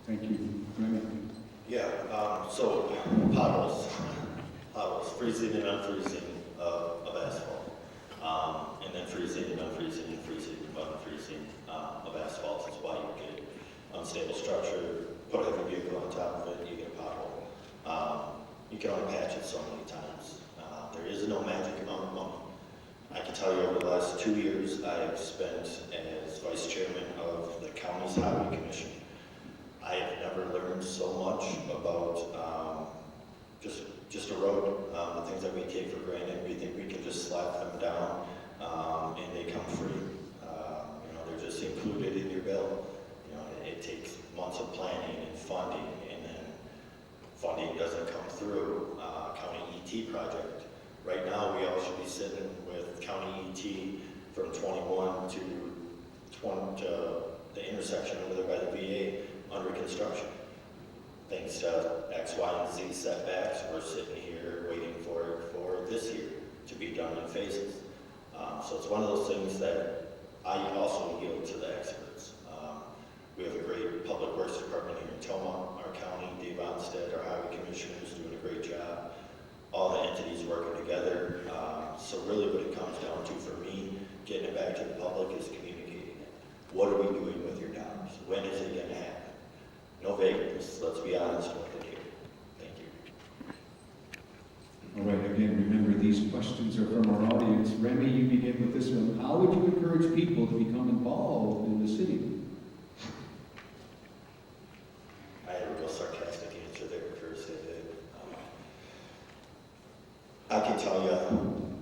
Thank you. Remy? Yeah, so potholes, freezing and unfreezing of asphalt, and then freezing and unfreezing and freezing and unfreezing of asphalt is why you get unstable structure, put a heavy vehicle on top of it, you get a pothole. You can only patch it so many times. There is no magic amount of money. I can tell you over the last 2 years, I have spent as vice chairman of the county's highway commission. I have never learned so much about just a road. The things that we take for granted, we think we can just slap them down and they come free. They're just included in your bill. It takes months of planning and funding, and then funding doesn't come through. County ET project. Right now, we all should be sitting with County ET from 21 to 20, the intersection over there by the VA under construction. Thanks to X, Y, and Z setbacks, we're sitting here waiting for it for this year to be done in phases. So it's one of those things that I also yield to the experts. We have a great public works department here in Tomah, our county, Dave Onstead, our highway commissioner is doing a great job. All the entities working together. So really what it comes down to for me, getting it back to the public, is communicating it. What are we doing with your dollars? When is it going to happen? No vagueness, let's be honest with it here. Thank you. All right, again, remember these questions are from our audience. Remy, you begin with this one. How would you encourage people to become involved in the city? I had a real sarcastic answer there at first. I can tell you,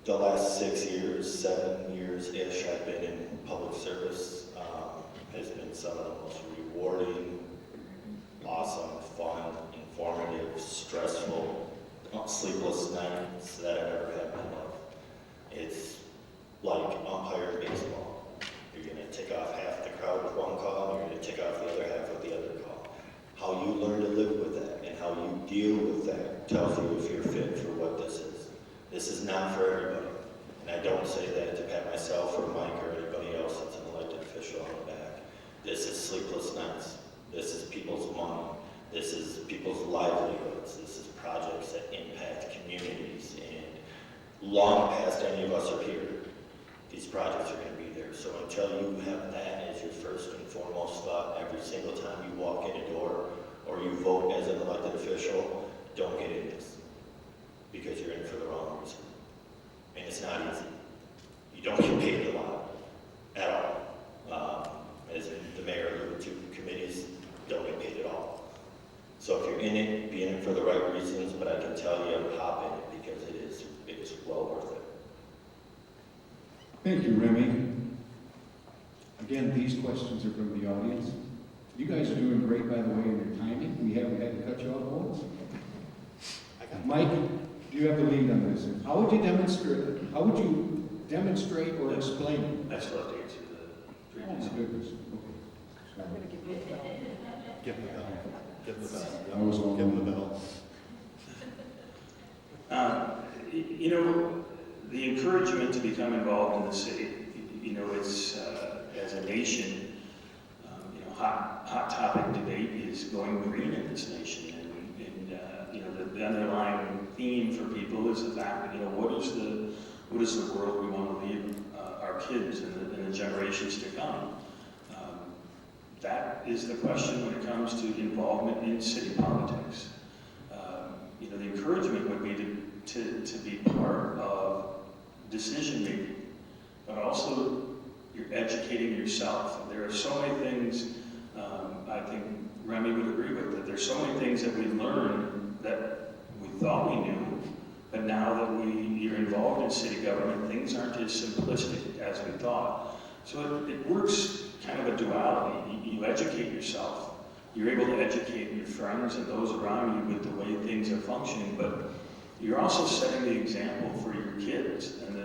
the last 6 years, 7 years-ish, I've been in public service. Has been some of the most rewarding, awesome, fun, informative, stressful, sleepless nights that I've ever had in my life. It's like umpire baseball. You're going to take off half the crowd with one call, and you're going to take off the other half with the other call. How you learn to live with that and how you deal with that tells you if you're fit for what this is. This is not for everybody. And I don't say that to pat myself or Mike or anybody else that's an elected official on the back. This is sleepless nights. This is people's money. This is people's livelihoods. This is projects that impact communities. And long past any of us are here, these projects are going to be there. So until you have that as your first and foremost thought every single time you walk in a door or you vote as an elected official, don't get in this. Because you're in for the wrong reason. And it's not easy. You don't get paid a lot at all. As the mayor alluded to, committees don't get paid at all. So if you're in it, be in it for the right reasons, but I can tell you, hop in it because it is well worth it. Thank you, Remy. Again, these questions are from the audience. You guys are doing great, by the way, in your timing. We haven't had to cut you off once. Mike, do you have the lead on this? How would you demonstrate or explain it? I still have to answer the Oh, previous. goodness. I'm going to give you the bell. Give him the bell. Give him the bell. I was on. Give him the bell. The encouragement to become involved in the city, it's, as a nation, hot topic debate is going green in this nation. And the underlying theme for people is the fact that, what is the world we want to leave our kids and the generations to come? That is the question when it comes to involvement in city politics. The encouragement would be to be part of decision making, but also you're educating yourself. There are so many things, I think Remy would agree with, that there's so many things that we learn that we thought we knew, but now that you're involved in city government, things aren't as simplistic as we thought. So it works kind of a duality. You educate yourself. You're able to educate your friends and those around you with the way things are functioning, but you're also setting the example for your kids and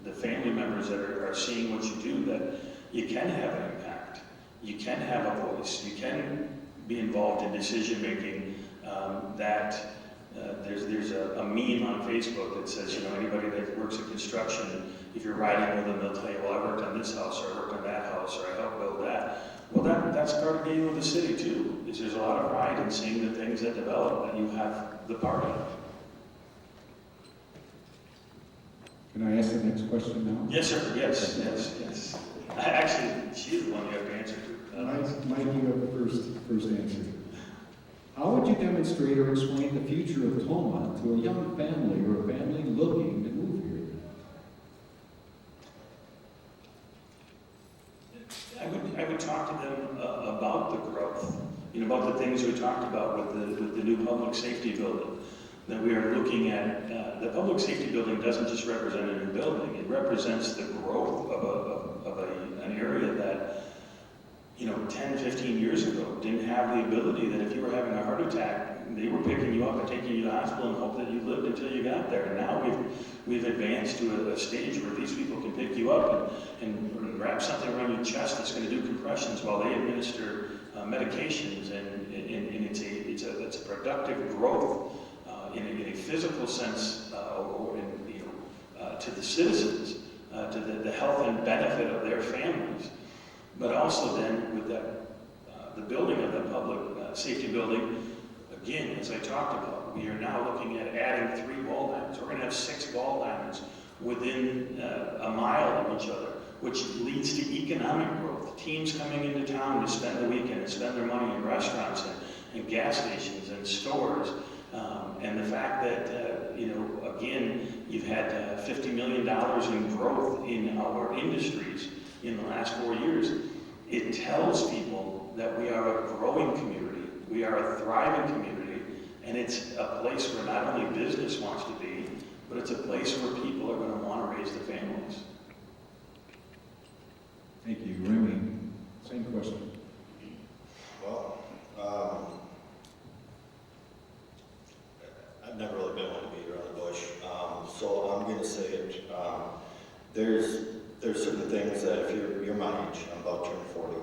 the family members that are seeing what you do, that you can have an impact. You can have a voice. You can be involved in decision making. There's a meme on Facebook that says, anybody that works in construction, if you're riding with them, they'll tell you, well, I worked on this house, or I worked on that house, or I helped build that. Well, that that's part of being with the city too, is there's a lot of pride in seeing the things that develop and you have the part of. Can I ask the next question now? Yes, sir, yes. Actually, she's the one you have to answer to. Mike, you have the first answer. How would you demonstrate or explain the future of Tomah to a young family or a family looking to move here? I would talk to them about the growth, about the things we talked about with the new public safety building. That we are looking at, the public safety building doesn't just represent a new building, it represents the growth of an area that, 10, 15 years ago didn't have the ability that if you were having a heart attack, they were picking you up and taking you to the hospital and hope that you lived until you got there. And now we've advanced to a stage where these people can pick you up and wrap something around your chest that's going to do compressions while they administer medications, and it's a productive growth in a physical sense, to the citizens, to the health and benefit of their families. But also then with the building of the public safety building, again, as I talked about, we are now looking at adding 3 ball diamonds. We're going to have 6 ball diamonds within a mile of each other, which leads to economic growth. Teams coming into town to spend the weekend and spend their money in restaurants and gas stations and stores. And the fact that, again, you've had $50 million in growth in our industries in the last 4 years, it tells people that we are a growing community, we are a thriving community, and it's a place where not only business wants to be, but it's a place where people are going to want to raise their families. Thank you. Remy, same question. Well, I've never really been one to beat around the bush, so I'm going to say it. There's certain things that if you're my age, I'm about to turn 40.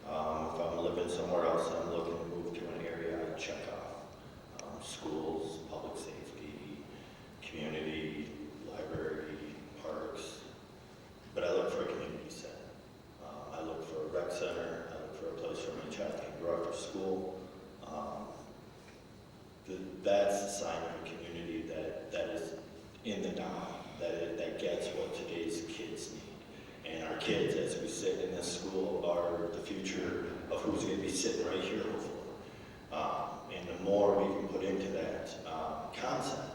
If I'm living somewhere else and I'm looking to move to an area, I check off schools, public safety, community, library, parks. But I look for a community center. I look for a rec center. I look for a place where my child can go after school. That's a sign of a community that is in the now, that gets what today's kids need. And our kids, as we sit in this school, are the future of who's going to be sitting right here, hopefully. And the more we can put into that concept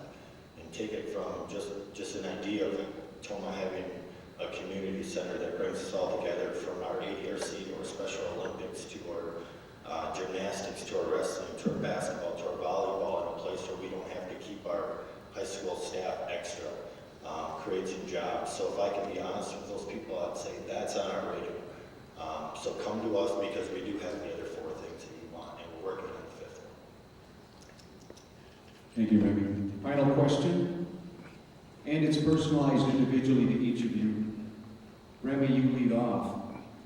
and take it from just an idea of Tomah having a community center that brings us all together, from our ARC to our Special Olympics to our gymnastics to our wrestling to our basketball to our volleyball, in a place where we don't have to keep our high school staff extra. Create some jobs. So if I can be honest with those people, I'd say that's on our radar. So come to us, because we do have the other 4 things that you want, and we're working on the 5th one. Thank you, Remy. Final question, and it's personalized individually to each of you. Remy, you lead off.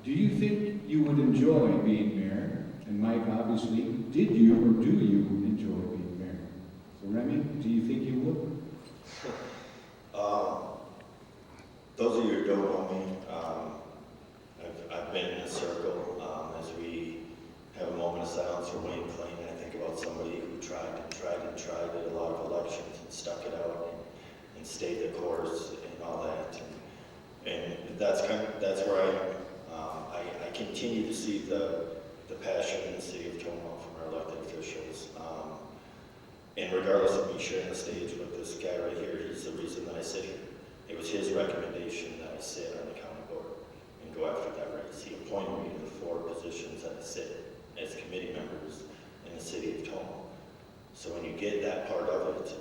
Do you think you would enjoy being mayor? And Mike, obviously, did you or do you enjoy being mayor? So Remy, do you think you would? Those of you who don't know me, I've been in a circle. As we have a moment of silence for Wayne Klein, I think about somebody who tried at a lot of elections and stuck it out and stayed the course and all that. And that's where I am. I continue to see the passion in the city of Tomah from our elected officials. And regardless of me sharing the stage with this guy right here, he's the reason that I sit here. It was his recommendation that I sit on the county board and go after that race. He appointed me to the 4 positions that I sit as committee members in the city of Tomah. So when you get that part of it,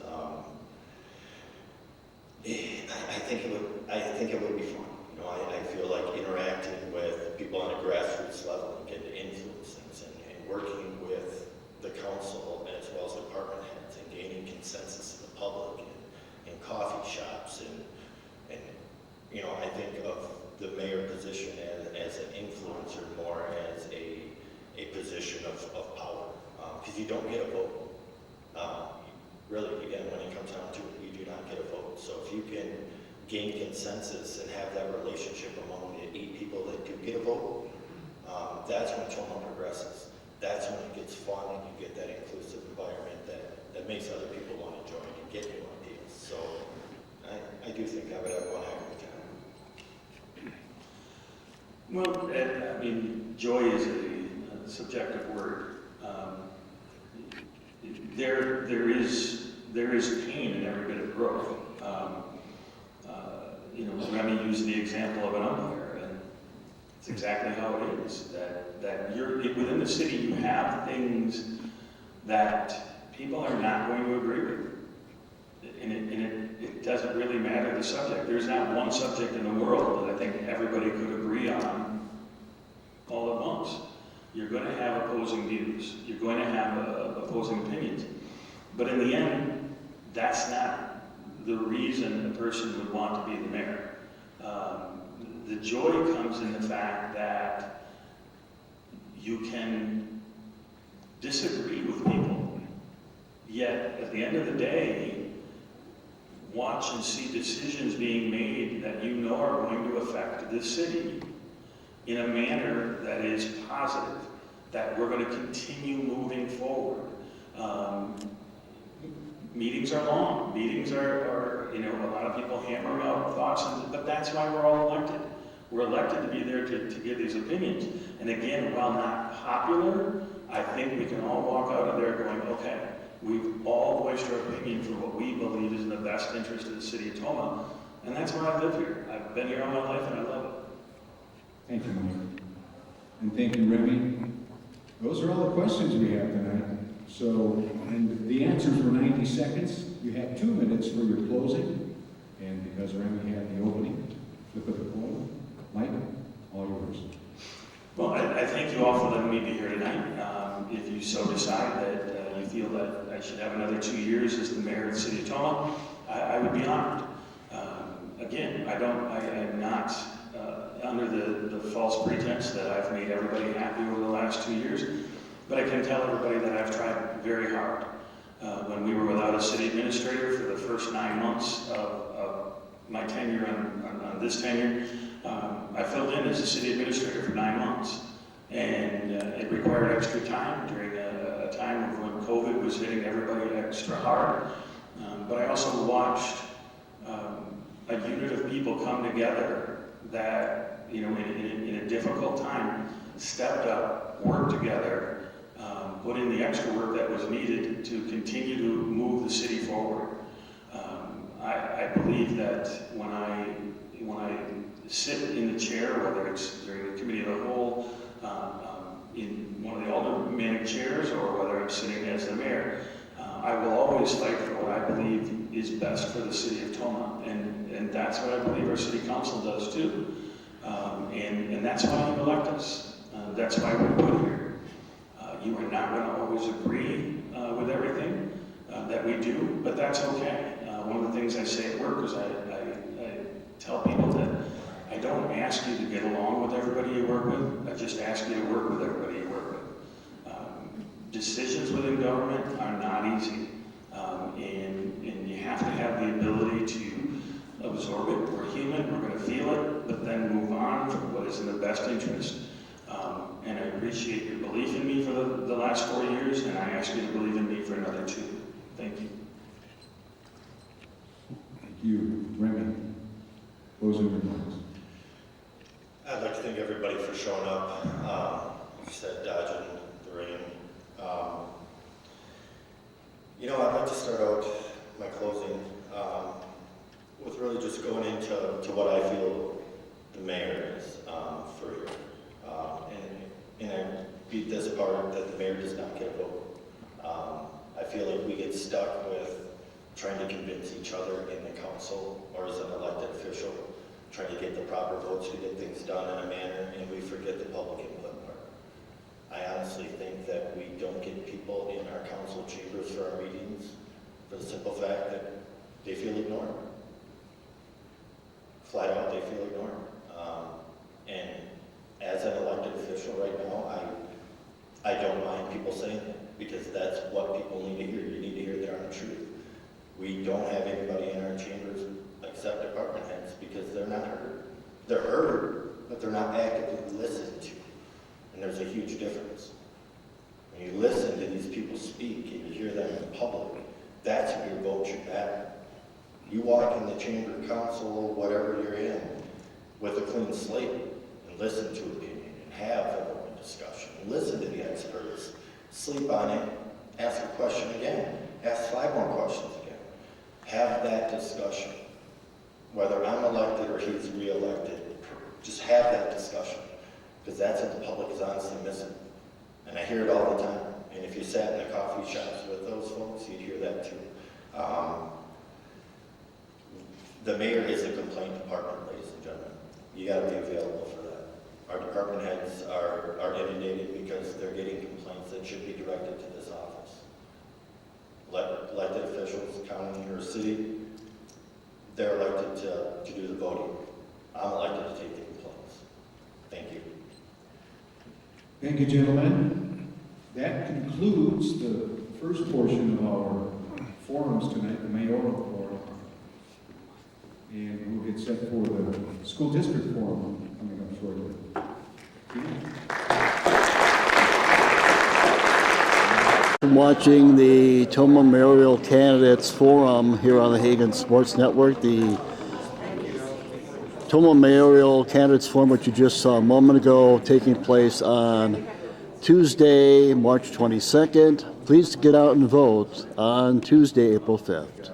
I think it would be fun. I feel like interacting with people on a grassroots level and getting to influence things, and working with the council as well as department heads and gaining consensus in the public and coffee shops and I think of the mayor position as an influencer more as a position of power, because you don't get a vote. Really, again, when it comes down to it, you do not get a vote. So if you can gain consensus and have that relationship among the 8 people that do get a vote, that's when Tomah progresses. that's when it gets fun and you get that inclusive environment that makes other people want to join and get new ideas. So I do think I would have one heck of a time. Well, I mean, joy is a subjective word. There is pain in every bit of growth. Remy used the example of an umpire, and it's exactly how it is. That you're within the city, you have things that people are not going to agree with, and it doesn't really matter the subject. There's not one subject in the world that I think everybody could agree on all at once. You're going to have opposing views. You're going to have opposing opinions. But in the end, that's not the reason a person would want to be the mayor. The joy comes in the fact that you can disagree with people, yet at the end of the day, watch and see decisions being made that you know are going to affect the city in a manner that is positive, that we're going to continue moving forward. Meetings are long. Meetings are a lot of people hammer out thoughts, but that's why we're all elected. We're elected to be there to give these opinions. And again, while not popular, I think we can all walk out of there going, okay, we've all voiced our opinion for what we believe is in the best interest of the city of Tomah, and that's why I live here. I've been here all my life and I love it. Thank you, Mike. And thank you, Remy. Those are all the questions we have tonight. So, and the answers were 90 seconds. You have 2 minutes for your closing. And because Remy had the opening, flip of the coin. Mike, all yours. Well, I thank you all for letting me be here tonight. If you so decide that you feel that I should have another 2 years as the mayor of the city of Tomah, I would be honored. Again, I am not under the false pretense that I've made everybody happy over the last 2 years, but I can tell everybody that I've tried very hard. When we were without a city administrator for the first 9 months of my tenure on this tenure, I filled in as a city administrator for 9 months, and it required extra time during a time when COVID was hitting everybody extra hard. But I also watched a unit of people come together that, in a difficult time, stepped up, worked together, put in the extra work that was needed to continue to move the city forward. I believe that when I sit in the chair, whether it's during the committee of the whole, in one of the aldermanic chairs, or whether I'm sitting as the mayor, I will always fight for what I believe is best for the city of Tomah, and that's what I believe our city council does too. And that's why you elect us. That's why we're put here. You are not going to always agree with everything that we do, but that's okay. One of the things I say at work is I tell people that I don't ask you to get along with everybody you work with. I just ask you to work with everybody you work with. Decisions within government are not easy, and you have to have the ability to absorb it. We're human, we're going to feel it, but then move on for what is in the best interest. And I appreciate your belief in me for the last 4 years, and I ask you to believe in me for another 2. Thank you. Thank you, Remy. Closing remarks. I'd like to thank everybody for showing up. You said dodging the rain. I'd like to start out my closing with really just going into what I feel the mayor is for here. And I beat this part that the mayor does not get a vote. I feel like we get stuck with trying to convince each other in the council or as an elected official, trying to get the proper votes to get things done in a manner, and we forget the public input part. I honestly think that we don't get people in our council chambers for our meetings for the simple fact that they feel ignored. Flat out, they feel ignored. And as an elected official right now, I don't mind people saying that, because that's what people need to hear. You need to hear their own truth. We don't have anybody in our chambers except department heads because they're not heard. They're heard, but they're not actively listened to. And there's a huge difference. and you listen to these people speak, and you hear them in public, that's who your vote should matter. You walk in the chamber council, whatever you're in, with a clean slate, and listen to opinion, and have an open discussion, and listen to the experts, sleep on it, ask a question again, ask 5 more questions again. Have that discussion. Whether I'm elected or he's re-elected, just have that discussion, because that's what the public is honestly missing. And I hear it all the time. And if you sat in the coffee shops with those folks, you'd hear that too. The mayor is a complaint department, ladies and gentlemen. You gotta be available for that. Our department heads are inundated because they're getting complaints that should be directed to this office. Elected officials, county or city, they're elected to do the voting. I'm elected to take the complaints. Thank you. Thank you, gentlemen. That concludes the first portion of our forums tonight, the mayoral forum. And we'll get set for the school district forum coming up shortly. I'm watching the Tomah Mayoral Candidates Forum here on the Hagen Sports Network. The Tomah Mayoral Candidates Forum, which you just saw a moment ago, taking place on Tuesday, March 22nd. Please get out and vote on Tuesday, April 5th.